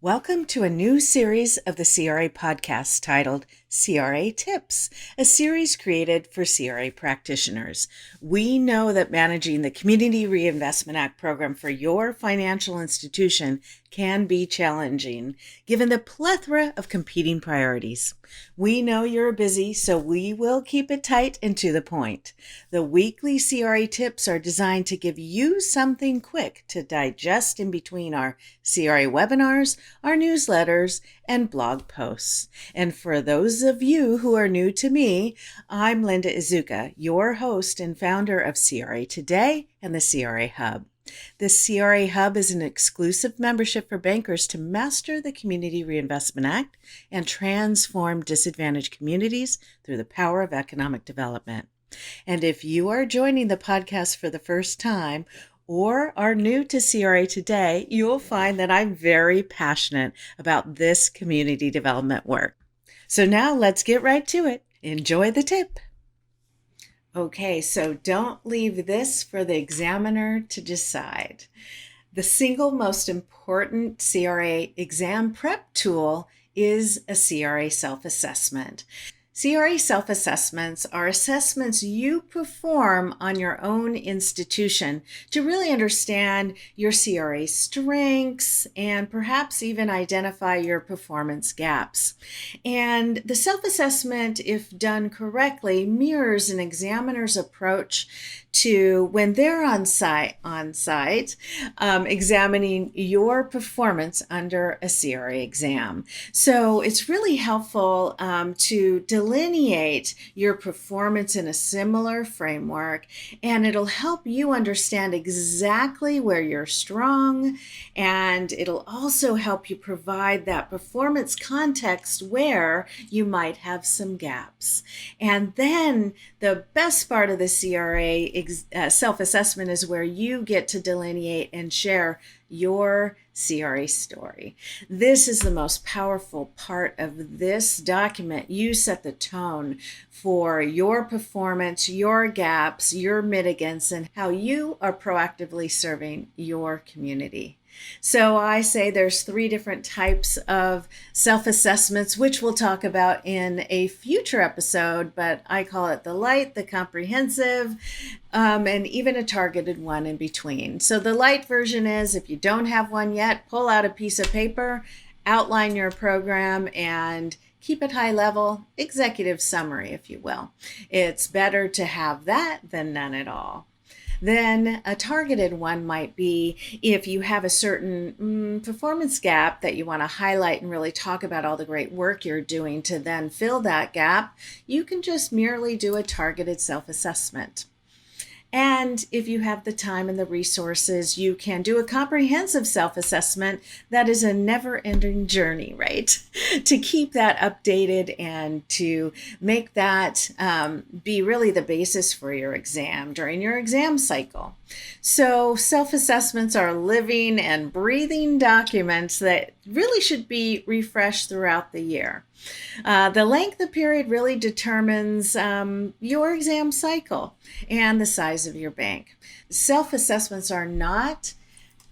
Welcome to a new series of the CRA podcast titled CRA Tips, a series created for CRA practitioners. We know that managing the Community Reinvestment Act program for your financial institution can be challenging, given the plethora of competing priorities. We know you're busy, so we will keep it tight and to the point. The weekly CRA tips are designed to give you something quick to digest in between our CRA webinars, our newsletters, and blog posts. And for those of you who are new to me, I'm Linda Izuka, your host and founder of CRA Today and the CRA Hub. The CRA Hub is an exclusive membership for bankers to master the Community Reinvestment Act and transform disadvantaged communities through the power of economic development. And if you are joining the podcast for the first time or are new to CRA Today, you'll find that I'm very passionate about this community development work. So now let's get right to it. Enjoy the tip. Okay, so don't leave this for the examiner to decide. The single most important CRA exam prep tool is a CRA self-assessment. CRA self-assessments are assessments you perform on your own institution to really understand your CRA strengths and perhaps even identify your performance gaps. And the self-assessment, if done correctly, mirrors an examiner's approach to when they're on site, examining your performance under a CRA exam. So it's really helpful to delineate your performance in a similar framework, and it'll help you understand exactly where you're strong, and it'll also help you provide that performance context where you might have some gaps. And then the best part of the CRA self-assessment is where you get to delineate and share your CRA story. This is the most powerful part of this document. You set the tone for your performance, your gaps, your mitigants, and how you are proactively serving your community. So I say there's 3 different types of self-assessments, which we'll talk about in a future episode, but I call it the lite, the comprehensive, and even a targeted one in between. So the lite version is, if you don't have one yet, pull out a piece of paper, outline your program, and keep it high level, executive summary, if you will. It's better to have that than none at all. Then a targeted one might be if you have a certain performance gap that you want to highlight and really talk about all the great work you're doing to then fill that gap, you can just merely do a targeted self-assessment. And if you have the time and the resources, you can do a comprehensive self-assessment that is a never-ending journey, right? To keep that updated and to make that be really the basis for your exam during your exam cycle. So self-assessments are living and breathing documents that really should be refreshed throughout the year. The length of period really determines your exam cycle and the size of your bank. Self-assessments are not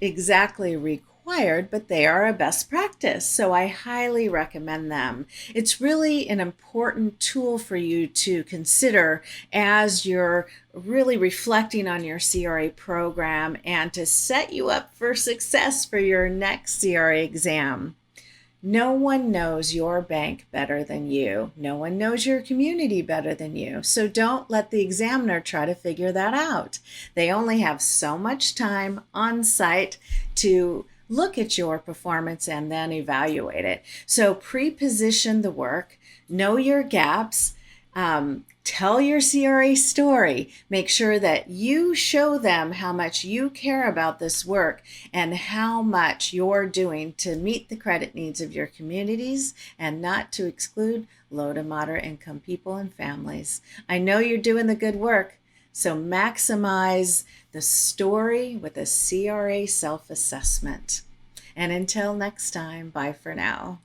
exactly required, but they are a best practice, so I highly recommend them. It's really an important tool for you to consider as you're really reflecting on your CRA program and to set you up for success for your next CRA exam. No one knows your bank better than you. No one knows your community better than you. So don't let the examiner try to figure that out. They only have so much time on site to look at your performance and then evaluate it. So pre-position the work, know your gaps, tell your CRA story. Make sure that you show them how much you care about this work and how much you're doing to meet the credit needs of your communities and not to exclude low to moderate income people and families. I know you're doing the good work, so maximize the story with a CRA self-assessment. And until next time, bye for now.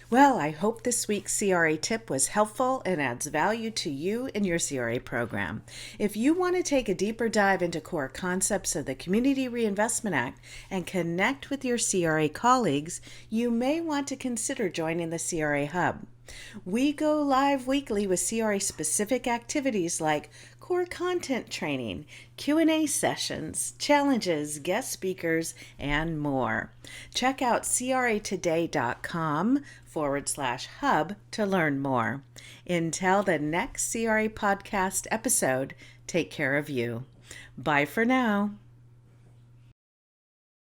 Well, I hope this week's CRA tip was helpful and adds value to you and your CRA program. If you want to take a deeper dive into core concepts of the Community Reinvestment Act and connect with your CRA colleagues, you may want to consider joining the CRA Hub. We go live weekly with CRA-specific activities like core content training, Q&A sessions, challenges, guest speakers, and more. Check out cratoday.com/hub to learn more. Until the next CRA podcast episode, take care of you. Bye for now.